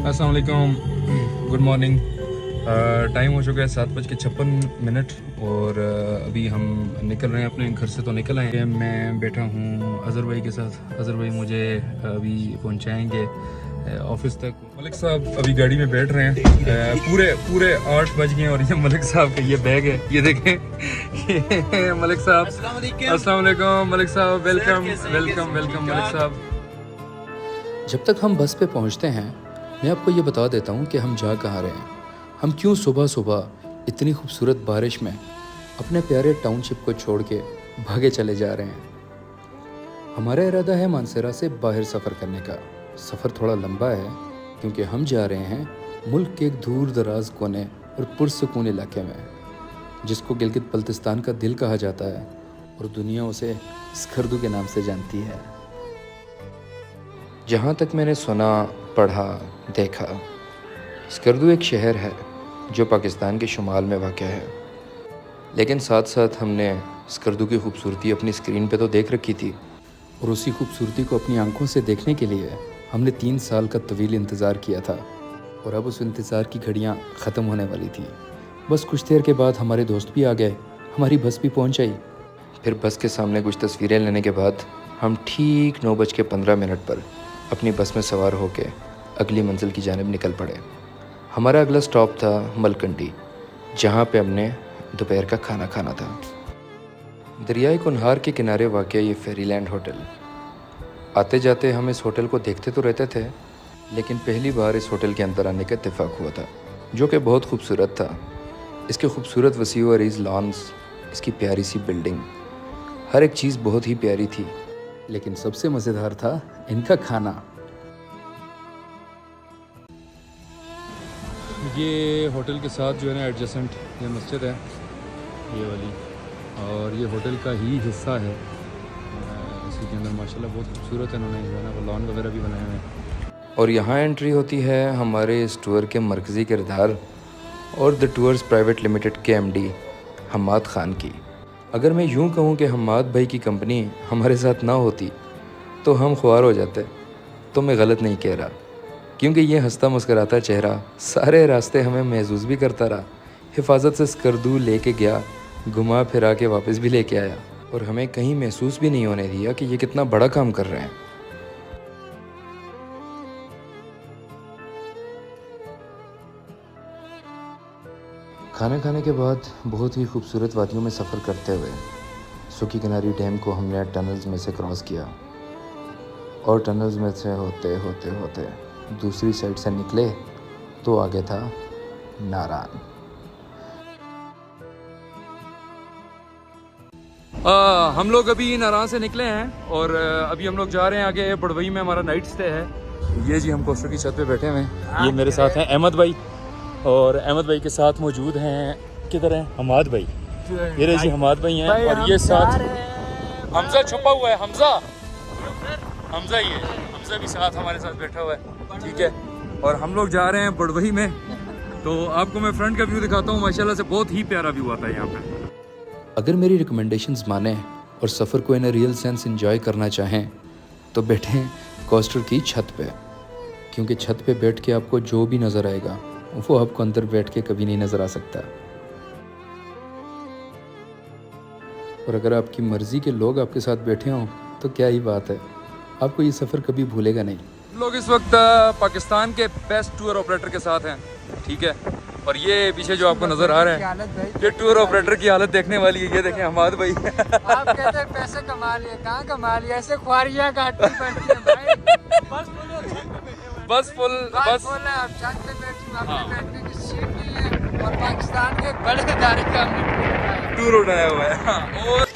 अस्सलाम वालेकुम, good morning. Time हो चुका है 7:56 और अभी हम निकल रहे हैं अपने घर से। तो निकल आए हैं। मैं बैठा हूँ अज़हर भाई के साथ। अज़हर भाई मुझे अभी पहुँचाएंगे ऑफिस तक। मलिक साहब अभी गाड़ी में बैठ रहे हैं। पूरे 8 बज गए और ये मलिक साहब का ये बैग है, ये देखें। ये मलिक साहब, अस्सलाम वालेकुम मलिक साहब, वेलकम वेलकम वेलकम मलिक साहब। जब तक हम बस पे पहुंचते हैं, मैं आपको ये बता देता हूँ कि हम जा कहाँ रहे हैं। हम क्यों सुबह सुबह इतनी खूबसूरत बारिश में अपने प्यारे टाउनशिप को छोड़ के भागे चले जा रहे हैं। हमारा इरादा है मानसरा से बाहर सफ़र करने का। सफ़र थोड़ा लंबा है क्योंकि हम जा रहे हैं मुल्क के एक दूर दराज कोने और पुरसकून इलाके में, जिसको गिलगित बल्तिस्तान का दिल कहा जाता है और दुनिया उसे स्कर्दू के नाम से जानती है। जहाँ तक मैंने सुना, पढ़ा, देखा, स्कर्दू एक शहर है जो पाकिस्तान के शुमाल में वाक़ है। लेकिन साथ साथ हमने स्कर्दू की खूबसूरती अपनी स्क्रीन पे तो देख रखी थी, और उसी खूबसूरती को अपनी आंखों से देखने के लिए हमने 3 साल का तवील इंतज़ार किया था। और अब उस इंतज़ार की घड़ियाँ ख़त्म होने वाली थी। बस कुछ देर के बाद हमारे दोस्त भी आ गए, हमारी बस भी पहुँच आई। फिर बस के सामने कुछ तस्वीरें लेने के बाद हम ठीक 9:15 पर अपनी बस में सवार होकर अगली मंजिल की जानिब निकल पड़े। हमारा अगला स्टॉप था मलकंडी, जहाँ पे हमने दोपहर का खाना खाना था। दरियाए कुनहार के किनारे वाक़ ये फेरीलैंड होटल। आते जाते हम इस होटल को देखते तो रहते थे, लेकिन पहली बार इस होटल के अंदर आने का इत्तेफाक हुआ था, जो कि बहुत खूबसूरत था। इसके खूबसूरत वसी व अरीज़ लॉन्स, इसकी प्यारी सी बिल्डिंग, हर एक चीज़ बहुत ही प्यारी थी। लेकिन सबसे मज़ेदार था इनका खाना। ये होटल के साथ जो है ना एडजेसेंट ये मस्जिद है, ये वाली, और ये होटल का ही हिस्सा है। इसी के अंदर माशाल्लाह बहुत खूबसूरत है, इन्होंने जो है ना वो लॉन वगैरह भी बनाए हुए हैं। और यहाँ एंट्री होती है हमारे इस टूर के मरकज़ी किरदार और द टूर्स प्राइवेट लिमिटेड के MD हम्माद ख़ान की। अगर मैं यूँ कहूँ कि हम्माद भाई की कंपनी हमारे साथ ना होती तो हम ख्वार हो जाते, तो मैं गलत नहीं कह रहा, क्योंकि ये हंसता मुस्कराता चेहरा सारे रास्ते हमें महसूस भी करता रहा। हिफाजत से स्कर्दू लेके गया, घुमा फिरा के वापस भी लेके आया, और हमें कहीं महसूस भी नहीं होने दिया कि ये कितना बड़ा काम कर रहे हैं। खाना खाने के बाद बहुत ही खूबसूरत वादियों में सफ़र करते हुए सूखी किनारी डैम को हमने टनल्स में से क्रॉस किया, और टनल्स में से होते होते होते दूसरी साइड से निकले तो आगे था नारान। हम लोग अभी नारान से निकले हैं और अभी हम लोग जा रहे हैं आगे बड़वई में। हमारा नाइट स्टे है। ये जी हम कोस्टर की छत पे बैठे हुए हैं। ये मेरे साथ हैं अहमद भाई, और अहमद भाई के साथ मौजूद हैं, किधर हैं, हमाद भाई। ये रहे जी हमाद भाई हैं, और ये साथ हमजा छुपा हुआ है। हमजा ही है, हमजा भी साथ हमारे साथ बैठा हुआ है, ठीक है। और हम लोग जा रहे हैं बड़वई में। तो आपको मैं फ्रंट का व्यू दिखाता हूँ, माशाल्लाह से बहुत ही प्यारा व्यू आता है यहाँ पे। अगर मेरी रिकमेंडेशंस माने और सफ़र को इन रियल सेंस एंजॉय करना चाहें तो बैठें कोस्टर की छत पे, क्योंकि छत पे बैठ के आपको जो भी नज़र आएगा वो आपको अंदर बैठ के कभी नहीं नज़र आ सकता। और अगर आपकी मर्ज़ी के लोग आपके साथ बैठे हों तो क्या ही बात है, आपको ये सफ़र कभी भूलेगा नहीं। हम लोग इस वक्त पाकिस्तान के बेस्ट टूर ऑपरेटर के साथ हैं, ठीक है। और ये पीछे जो आपको नजर आ रहे हैं, ये टूर ऑपरेटर की हालत देखने वाली है। ये देखें हमाद भाई। आप कहते हैं पैसे कमा लिए, कहाँ कमा लिए, ऐसे ख्वारियाँ काटनी पड़ती है भाई। बस फुल बस बोल रहे हैं, आप छत पे बैठी, आपने बैठने की सीट नहीं है, और पाकिस्तान के एक बड़े इदारे का हमने टूर उठाया हुआ है। हाँ, और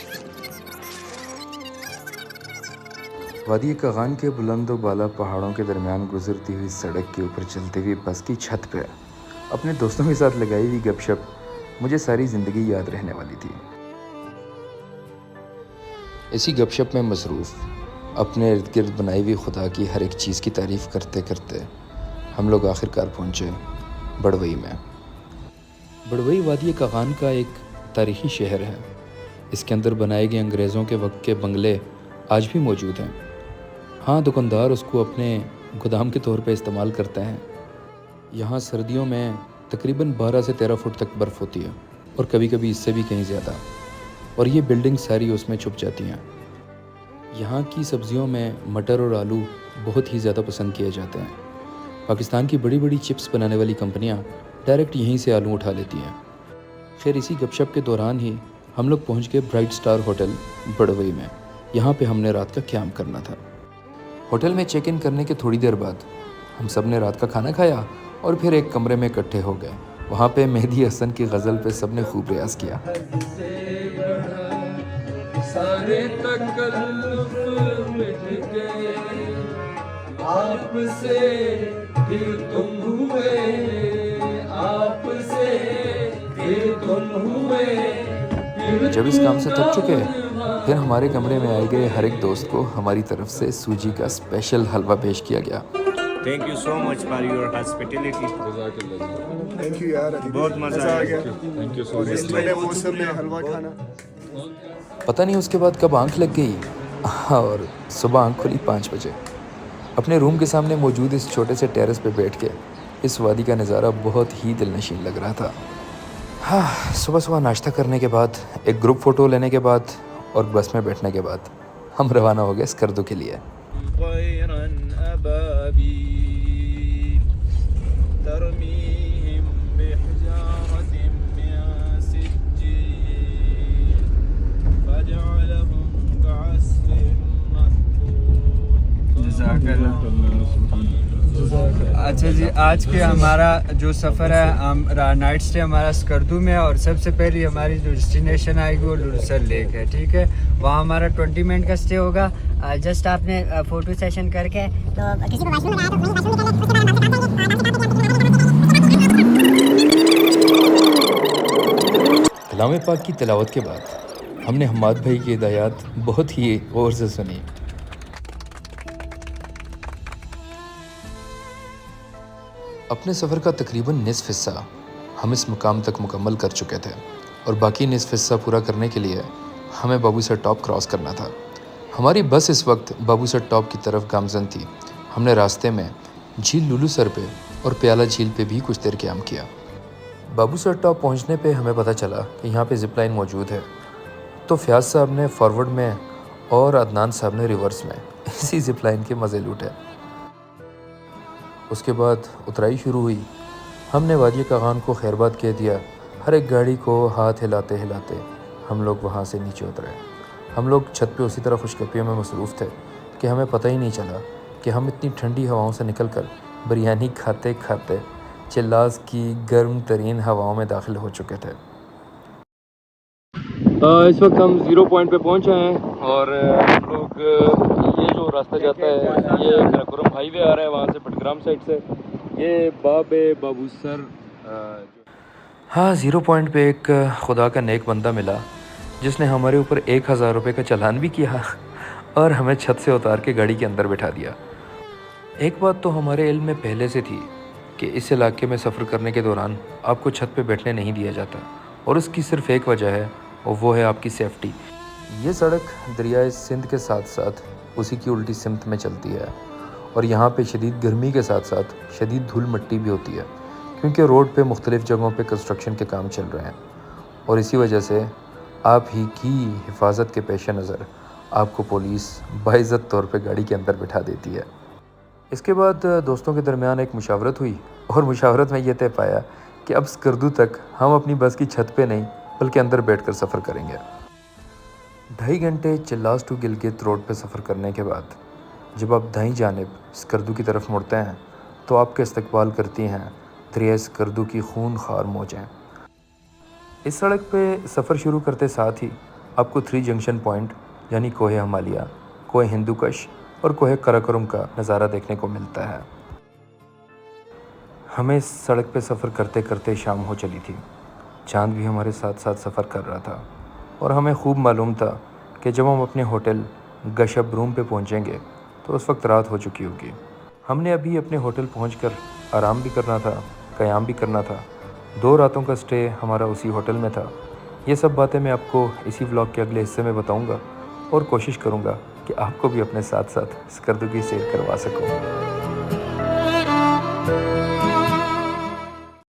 वादी कगान के बुलंद व बाला पहाड़ों के दरमियान गुजरती हुई सड़क के ऊपर चलती हुई बस की छत पर अपने दोस्तों के साथ लगाई हुई गपशप मुझे सारी ज़िंदगी याद रहने वाली थी। इसी गपशप में मसरूफ़, अपने इर्द गिर्द बनाई हुई खुदा की हर एक चीज़ की तारीफ़ करते करते हम लोग आखिरकार पहुँचे बड़वई में। बड़वई वादी कगान का एक तारीख़ी शहर है। इसके अंदर बनाए गए अंग्रेज़ों के वक्त के बंगले आज भी मौजूद हैं। हाँ, दुकानदार उसको अपने गोदाम के तौर पे इस्तेमाल करते हैं, यहाँ सर्दियों में तकरीबन 12 से 13 फुट तक बर्फ़ होती है और कभी कभी इससे भी कहीं ज़्यादा, और ये बिल्डिंग सारी उसमें छुप जाती हैं। यहाँ की सब्ज़ियों में मटर और आलू बहुत ही ज़्यादा पसंद किए जाते हैं। पाकिस्तान की बड़ी बड़ी चिप्स बनाने वाली कंपनियाँ डायरेक्ट यहीं से आलू उठा लेती हैं। खैर इसी गपशप के दौरान ही हम लोग पहुँच गए ब्राइट स्टार होटल बड़वई में। यहाँ पे हमने रात का क़याम करना था। होटल में चेक इन करने के थोड़ी देर बाद हम सब ने रात का खाना खाया और फिर एक कमरे में इकट्ठे हो गए। वहाँ पे मेहदी हसन की गज़ल पे सबने खूब रियाज किया। सारे तकल्लुफ मिट गए, आपसे फिर तुम हुए, आपसे फिर तुम हुए। जब इस काम से थक चुके फिर हमारे कमरे में आए गए हर एक दोस्त को हमारी तरफ से सूजी का स्पेशल हलवा पेश किया गया। Thank you so much for your hospitality. Thank you यार, बहुत मजा आ गया। थैंक यू सो इस मच। बड़े मौसम में हलवा खाना। पता नहीं उसके बाद कब आंख लग गई और सुबह आंख खुली 5 बजे। अपने रूम के सामने मौजूद इस छोटे से टेरेस पे बैठ के इस वादी का नज़ारा बहुत ही दिलनशीन लग रहा था। हाँ, सुबह सुबह नाश्ता करने के बाद, एक ग्रुप फ़ोटो लेने के बाद और बस में बैठने के बाद हम रवाना हो गए स्कर्दू के लिए। अच्छा जी, आज के हमारा जो सफ़र है, हम नाइट स्टे हमारा स्कर्दू में है और सबसे पहले हमारी जो डेस्टिनेशन आएगी वो लुरसर लेक है। ठीक है, वहाँ हमारा 20 मिनट का स्टे होगा। जस्ट आपने फ़ोटो सेशन करके तो किसी को वॉशरूम बनाया तो वहीं वॉशरूम कलाम पाक की तिलावत के बाद हमने हम्माद भाई की हिदायत बहुत ही गौर से सुनी। अपने सफ़र का तकरीबन निस्फ हिस्सा हम इस मुकाम तक मुकम्मल कर चुके थे और बाकी निस्फ हिस्सा पूरा करने के लिए हमें बाबूसर टॉप क्रॉस करना था। हमारी बस इस वक्त बाबूसर टॉप की तरफ गामजन थी। हमने रास्ते में झील लुलू सर पे और प्याला झील पे भी कुछ देर क़याम किया। बाबूसर टॉप पहुंचने पे हमें पता चला कि यहाँ पे ज़िप लाइन मौजूद है, तो फयाज साहब ने फॉरवर्ड में और अदनान साहब ने रिवर्स में इसी ज़िप लाइन के मज़े लूटे। उसके बाद उतराई शुरू हुई। हमने वादी कागान को खैरबाद कह दिया। हर एक गाड़ी को हाथ हिलाते हिलाते हम लोग वहाँ से नीचे उतरे। हम लोग छत पे उसी तरह खुशकपियों में मसरूफ़ थे कि हमें पता ही नहीं चला कि हम इतनी ठंडी हवाओं से निकलकर बिरयानी खाते खाते चिल्लास की गर्म तरीन हवाओं में दाखिल हो चुके थे। इस वक्त हम 0 पॉइंट पे पहुंचे हैं और हम लोग ये जो रास्ता जाता है ये कराकोरम हाईवे आ रहा है, वहाँ से पटग्राम साइड से ये बाबूसर। हाँ, 0 पॉइंट पे एक खुदा का नेक बंदा मिला जिसने हमारे ऊपर 1000 रुपये का चालान भी किया और हमें छत से उतार के गाड़ी के अंदर बिठा दिया। एक बात तो हमारे इल्म में पहले से थी कि इस इलाके में सफ़र करने के दौरान आपको छत पे बैठने नहीं दिया जाता, और उसकी सिर्फ़ एक वजह है और वो है आपकी सेफ्टी। ये सड़क दरियाए सिंध के साथ साथ उसी की उल्टी सिमत में चलती है और यहाँ पे शदीद गर्मी के साथ साथ शदीद धूल मिट्टी भी होती है, क्योंकि रोड पे मुख्तलिफ़ जगहों पे कंस्ट्रक्शन के काम चल रहे हैं और इसी वजह से आप ही की हिफाजत के पेश नज़र आपको पुलिस बाइज़्ज़त तौर पे गाड़ी के अंदर बिठा देती है। इसके बाद दोस्तों के दरमियान एक मुशावरत हुई और मुशावरत में ये तय पाया कि अब स्कर्दू तक हम अपनी बस की छत पे नहीं बल्कि अंदर बैठकर सफ़र करेंगे। 2.5 घंटे चिल्लास टू गिलगित रोड पे सफ़र करने के बाद जब आप दाईं जानिब स्कर्दू की तरफ मुड़ते हैं तो आपके इस्तकबाल करती हैं दरिया स्कर्दू की खून खार मौजें। इस सड़क पे सफ़र शुरू करते साथ ही आपको 3 जंक्शन पॉइंट यानी कोहे हमालिया, कोहे हिंदूकश और कोहे कराकोरम का नज़ारा देखने को मिलता है। हमें इस सड़क पे सफ़र करते करते शाम हो चली थी। चांद भी हमारे साथ साथ सफ़र कर रहा था और हमें खूब मालूम था कि जब हम अपने होटल गशब रूम पे पहुंचेंगे तो उस वक्त रात हो चुकी होगी। हमने अभी अपने होटल पहुंचकर आराम भी करना था, क़याम भी करना था। 2 रातों का स्टे हमारा उसी होटल में था। ये सब बातें मैं आपको इसी व्लॉग के अगले हिस्से में बताऊंगा और कोशिश करूंगा कि आपको भी अपने साथ साथ स्कर्दू की सैर करवा सकूं।